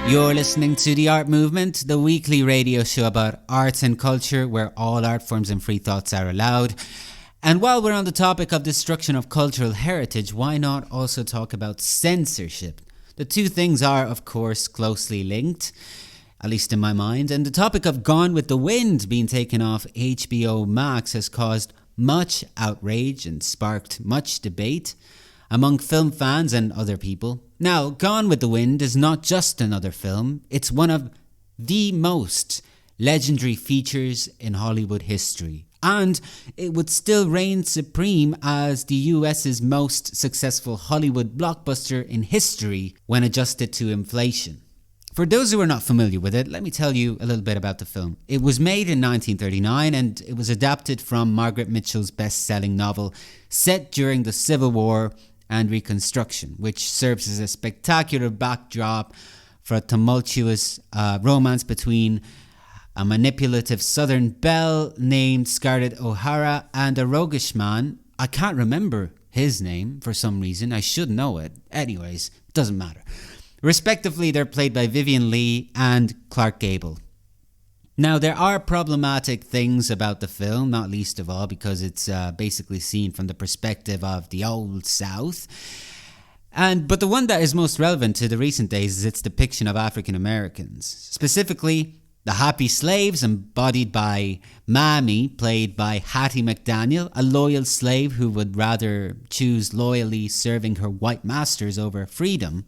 You're listening to The Art Movement, the weekly radio show about arts and culture where all art forms and free thoughts are allowed. And while we're on the topic of destruction of cultural heritage, why not also talk about censorship? The two things are, of course, closely linked, at least in my mind. And the topic of Gone with the Wind being taken off HBO Max has caused much outrage and sparked much debate among film fans and other people. Now, Gone with the Wind is not just another film, it's one of the most legendary features in Hollywood history. And it would still reign supreme as the US's most successful Hollywood blockbuster in history when adjusted to inflation. For those who are not familiar with it, let me tell you a little bit about the film. It was made in 1939 and it was adapted from Margaret Mitchell's best-selling novel set during the Civil War and Reconstruction, which serves as a spectacular backdrop for a tumultuous romance between a manipulative Southern belle named Scarlett O'Hara and a roguish man. I can't remember his name for some reason. I should know it. Anyways, doesn't matter. Respectively, they're played by Vivien Leigh and Clark Gable. Now, there are problematic things about the film, not least of all because it's basically seen from the perspective of the Old South. But the one that is most relevant to the recent days is its depiction of African Americans. Specifically, the happy slaves embodied by Mammy, played by Hattie McDaniel, a loyal slave who would rather choose loyally serving her white masters over freedom,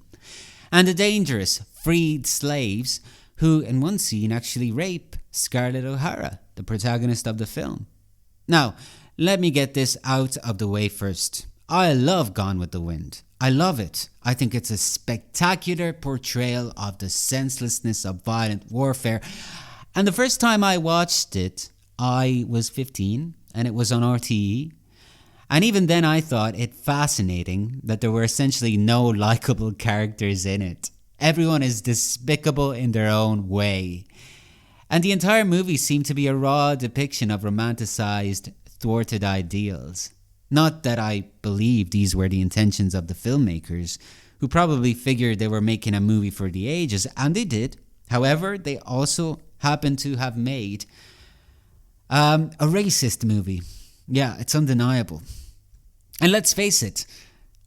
and the dangerous freed slaves who in one scene actually rape Scarlett O'Hara, the protagonist of the film. Now, let me get this out of the way first. I love Gone with the Wind. I love it. I think it's a spectacular portrayal of the senselessness of violent warfare. And the first time I watched it, I was 15 and it was on RTE. And even then I thought it fascinating that there were essentially no likable characters in it. Everyone is despicable in their own way. And the entire movie seemed to be a raw depiction of romanticized, thwarted ideals. Not that I believe these were the intentions of the filmmakers, who probably figured they were making a movie for the ages, and they did. However, they also happened to have made a racist movie. Yeah, it's undeniable. And let's face it,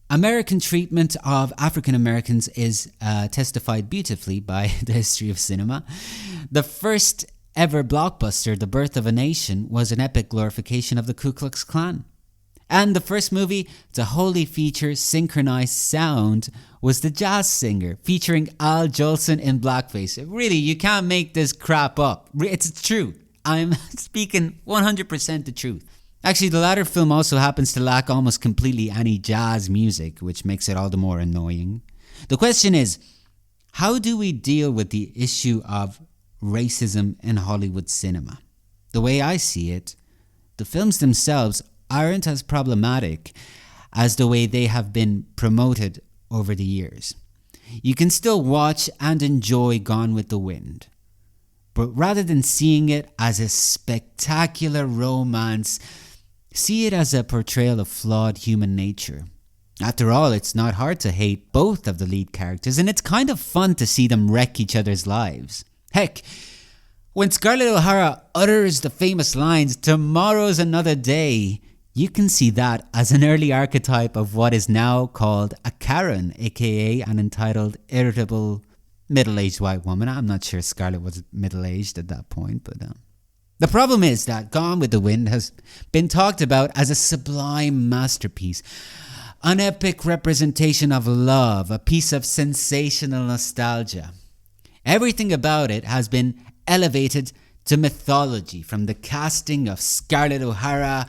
American treatment of African Americans is testified beautifully by the history of cinema. The first ever blockbuster, The Birth of a Nation, was an epic glorification of the Ku Klux Klan. And the first movie to wholly feature synchronized sound was The Jazz Singer, featuring Al Jolson in blackface. Really, you can't make this crap up. It's true. I'm speaking 100% the truth. Actually, the latter film also happens to lack almost completely any jazz music, which makes it all the more annoying. The question is, how do we deal with the issue of racism in Hollywood cinema? The way I see it, the films themselves aren't as problematic as the way they have been promoted over the years. You can still watch and enjoy Gone with the Wind, but rather than seeing it as a spectacular romance, see it as a portrayal of flawed human nature. After all, it's not hard to hate both of the lead characters, and it's kind of fun to see them wreck each other's lives. Heck, when Scarlett O'Hara utters the famous lines, "Tomorrow's another day," you can see that as an early archetype of what is now called a Karen, aka an entitled, irritable, middle-aged white woman. I'm not sure Scarlett was middle-aged at that point, but the problem is that Gone with the Wind has been talked about as a sublime masterpiece, an epic representation of love, a piece of sensational nostalgia. Everything about it has been elevated to mythology, from the casting of Scarlett O'Hara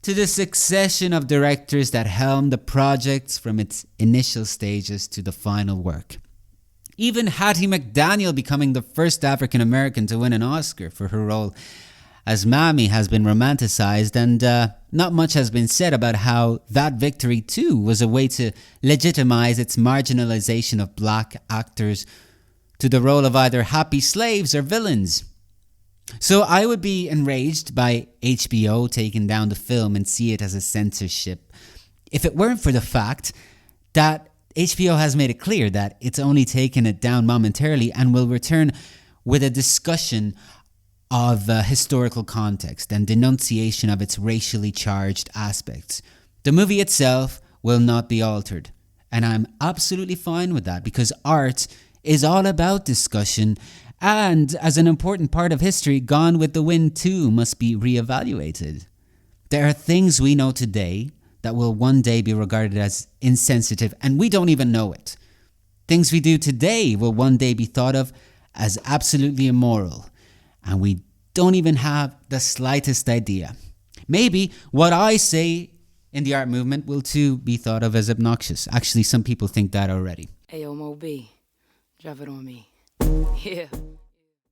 to the succession of directors that helmed the projects from its initial stages to the final work. Even Hattie McDaniel becoming the first African American to win an Oscar for her role as Mammy has been romanticized, and not much has been said about how that victory too was a way to legitimize its marginalization of black actors to the role of either happy slaves or villains. So I would be enraged by HBO taking down the film and see it as a censorship if it weren't for the fact that HBO has made it clear that it's only taken it down momentarily and will return with a discussion of historical context and denunciation of its racially charged aspects. The movie itself will not be altered, and I'm absolutely fine with that because art is all about discussion, and as an important part of history, Gone with the Wind too must be reevaluated. There are things we know today that will one day be regarded as insensitive, and we don't even know it. Things we do today will one day be thought of as absolutely immoral, and we don't even have the slightest idea. Maybe what I say in the art movement will too be thought of as obnoxious. Actually, some people think that already. Ayo, Mo B, drop it on me. Yeah.